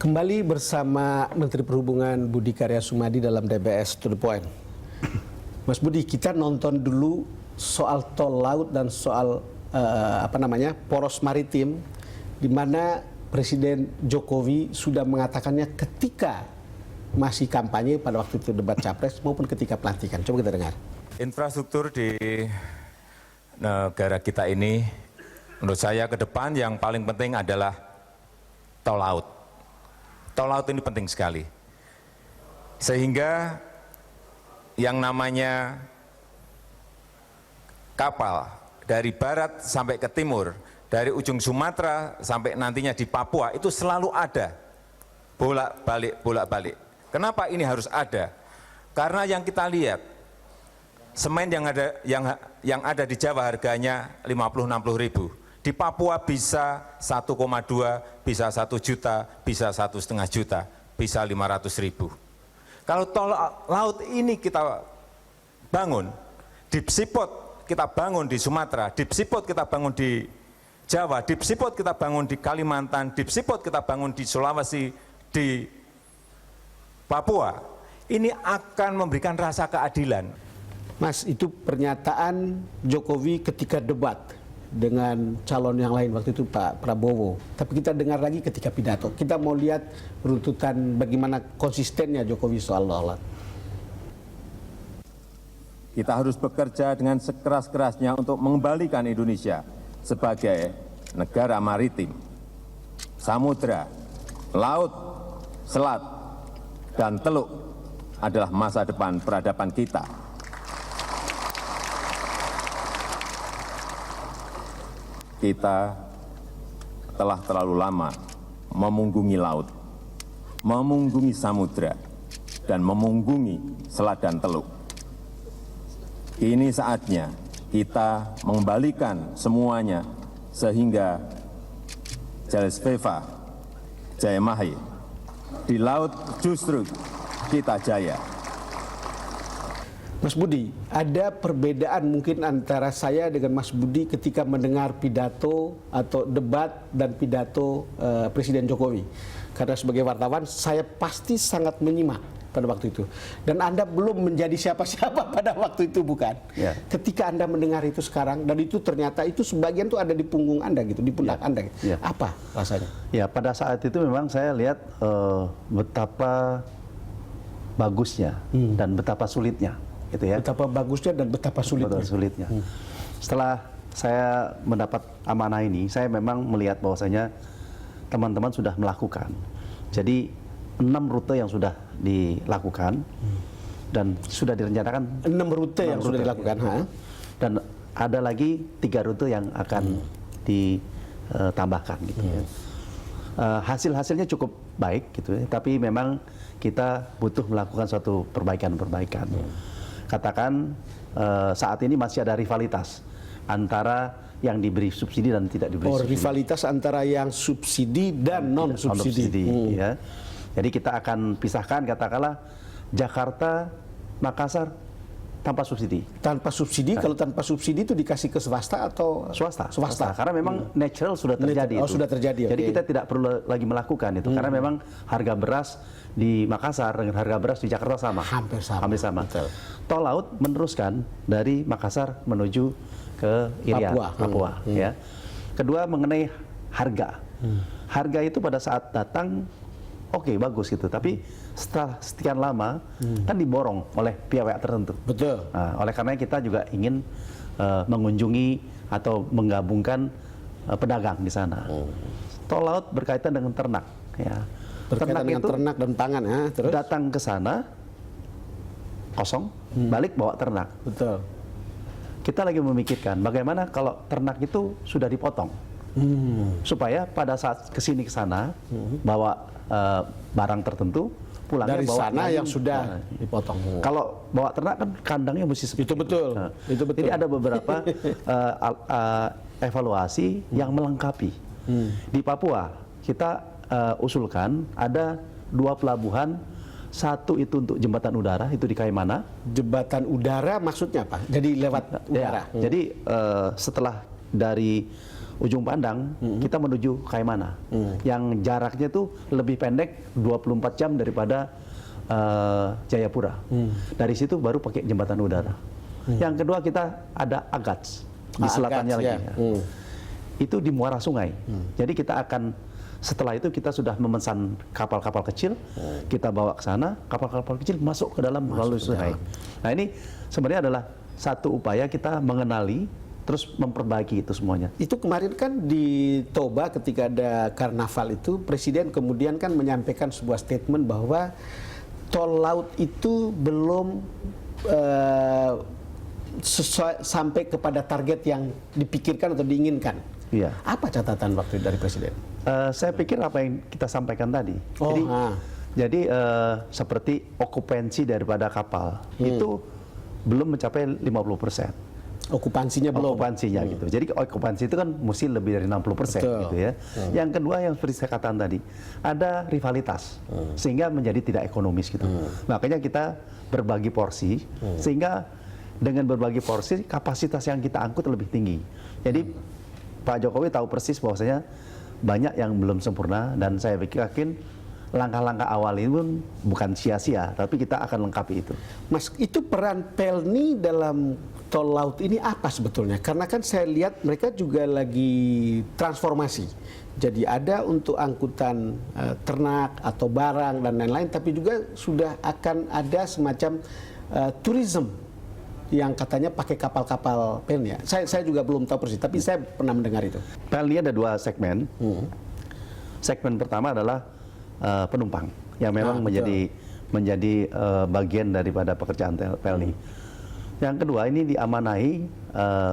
Kembali bersama Menteri Perhubungan Budi Karya Sumadi dalam DBS To The Point. Mas Budi, kita nonton dulu soal tol laut dan soal poros maritim, di mana Presiden Jokowi sudah mengatakannya ketika masih kampanye pada waktu itu debat capres maupun ketika pelantikan. Coba kita dengar. Infrastruktur di negara kita ini, menurut saya ke depan yang paling penting adalah tol laut. Tol laut ini penting sekali. Sehingga yang namanya kapal dari barat sampai ke timur, dari ujung Sumatera sampai nantinya di Papua, itu selalu ada. Bolak-balik. Kenapa ini harus ada? Karena yang kita lihat, semen yang ada di Jawa harganya 50-60 ribu. Di Papua bisa 1,2, bisa 1 juta, bisa 1,5 juta, bisa 500 ribu. Kalau tol laut ini kita bangun, deep seaport kita bangun di Sumatera, deep seaport kita bangun di Jawa, deep seaport kita bangun di Kalimantan, deep seaport kita bangun di Sulawesi, di Papua, ini akan memberikan rasa keadilan. Mas, itu pernyataan Jokowi ketika debat dengan calon yang lain waktu itu Pak Prabowo. Tapi kita dengar lagi ketika pidato. Kita mau lihat runtutan bagaimana konsistennya Jokowi soal laut. Kita harus bekerja dengan sekeras-kerasnya untuk mengembalikan Indonesia sebagai negara maritim, samudra, laut, selat, dan teluk adalah masa depan peradaban kita. Kita telah terlalu lama memunggungi laut, memunggungi samudra, dan memunggungi selat dan teluk. Ini saatnya kita mengembalikan semuanya sehingga Jalesveva, Jayamahe, di laut justru kita jaya. Mas Budi, ada perbedaan mungkin antara saya dengan Mas Budi ketika mendengar pidato atau debat dan pidato Presiden Jokowi. Karena sebagai wartawan, saya pasti sangat menyimak pada waktu itu. Dan Anda belum menjadi siapa-siapa pada waktu itu, bukan? Ya. Ketika Anda mendengar itu sekarang, dan itu ternyata itu sebagian tuh ada di punggung Anda gitu, di pundak Anda. Gitu. Ya. Apa rasanya? Ya, pada saat itu memang saya lihat betapa bagusnya dan betapa sulitnya. Gitu ya. Betapa bagusnya dan betapa sulitnya. Setelah saya mendapat amanah ini, saya memang melihat bahwasanya teman-teman sudah melakukan. Jadi 6 rute yang sudah dilakukan dan sudah direncanakan 6 rute yang sudah dilakukan. Dan ada lagi 3 rute yang akan ditambahkan. Gitu ya. Hasil-hasilnya cukup baik, gitu ya. Tapi memang kita butuh melakukan suatu perbaikan-perbaikan. Katakan saat ini masih ada rivalitas antara yang diberi subsidi dan tidak diberi subsidi. Rivalitas antara yang subsidi dan non-subsidi. Ya. Jadi kita akan pisahkan, katakanlah Jakarta, Makassar tanpa subsidi. Tanpa subsidi, kalau tanpa subsidi itu dikasih ke swasta atau? Swasta. Karena memang natural sudah terjadi. Sudah terjadi. Jadi kita tidak perlu lagi melakukan itu, karena memang harga beras di Makassar dengan harga beras di Jakarta sama. Hampir sama. Betul. Tol laut meneruskan dari Makassar menuju ke Irian, Papua. Ya. Kedua, mengenai harga. Harga itu pada saat datang oke, bagus gitu. Tapi setelah sekian lama kan diborong oleh pihak tertentu. Betul. Nah, oleh karena kita juga ingin mengunjungi atau menggabungkan pedagang di sana. Tol laut berkaitan dengan ternak. Ya. Berkaitan dengan ternak dan pangan. Ya. Terus datang ke sana kosong, balik bawa ternak. Betul. Kita lagi memikirkan bagaimana kalau ternak itu sudah dipotong. Supaya pada saat kesini ke sana bawa barang tertentu, pulangnya dari bawa sana yang sudah dipotong. Kalau bawa ternak kan kandangnya mesti seperti itu. Betul. Nah, itu betul. Jadi ada beberapa evaluasi yang melengkapi. Di Papua kita usulkan ada 2 pelabuhan. Satu itu untuk jembatan udara, itu di Kaimana. Jembatan udara maksudnya apa? Jadi lewat udara. Ya, jadi setelah dari ujung pandang kita menuju Kaimana, yang jaraknya tuh lebih pendek 24 jam daripada Jayapura. Dari situ baru pakai jembatan udara. Yang kedua kita ada Agats di selatannya lagi. Ya. Itu di muara sungai. Jadi kita akan setelah itu kita sudah memesan kapal-kapal kecil, kita bawa ke sana, kapal-kapal kecil masuk ke dalam melalui sungai. Nah ini sebenarnya adalah satu upaya kita mengenali, terus memperbaiki itu semuanya. Itu kemarin kan di Toba ketika ada karnaval itu, Presiden kemudian kan menyampaikan sebuah statement bahwa tol laut itu belum sampai kepada target yang dipikirkan atau diinginkan. Iya. Apa catatan waktu itu dari Presiden? Saya pikir apa yang kita sampaikan tadi. Jadi seperti okupansi daripada kapal itu belum mencapai 50%. Okupansinya belum. Okupansinya gitu. Jadi okupansi itu kan mesti lebih dari 60% gitu ya. Yang kedua yang seperti saya katakan tadi, ada rivalitas sehingga menjadi tidak ekonomis gitu. Makanya kita berbagi porsi sehingga dengan berbagi porsi kapasitas yang kita angkut lebih tinggi. Jadi Pak Jokowi tahu persis bahwasanya banyak yang belum sempurna dan saya yakin langkah-langkah awal ini pun bukan sia-sia, tapi kita akan lengkapi itu. Mas, itu peran Pelni dalam tol laut ini apa sebetulnya? Karena kan saya lihat mereka juga lagi transformasi. Jadi ada untuk angkutan ternak atau barang dan lain-lain, tapi juga sudah akan ada semacam tourism yang katanya pakai kapal-kapal Pelni. Saya juga belum tahu persis, tapi saya pernah mendengar itu. Pelni ada dua segmen. Segmen pertama adalah penumpang yang memang menjadi bagian daripada pekerjaan Pelni. Yang kedua ini diamanahi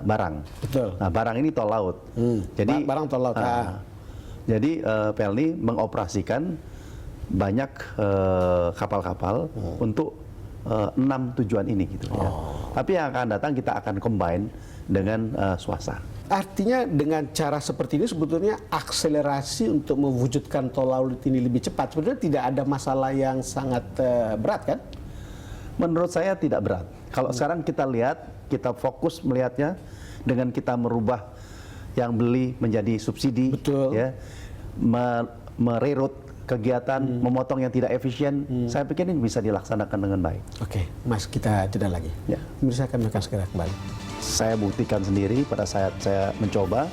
barang. Betul. Nah, barang ini tol laut. Jadi barang tol laut. Jadi Pelni mengoperasikan banyak kapal-kapal untuk 6 tujuan ini gitu ya. Tapi yang akan datang kita akan combine dengan swasta. Artinya dengan cara seperti ini sebetulnya akselerasi untuk mewujudkan tol laut ini lebih cepat. Sebetulnya tidak ada masalah yang sangat berat kan? Menurut saya tidak berat. Kalau sekarang kita lihat, kita fokus melihatnya dengan kita merubah yang beli menjadi subsidi, betul, ya, mererut kegiatan, memotong yang tidak efisien. Saya pikir ini bisa dilaksanakan dengan baik. Oke, Mas, kita jeda lagi. Ya. Pemirsa, kami akan segera kembali. Saya buktikan sendiri pada saat saya mencoba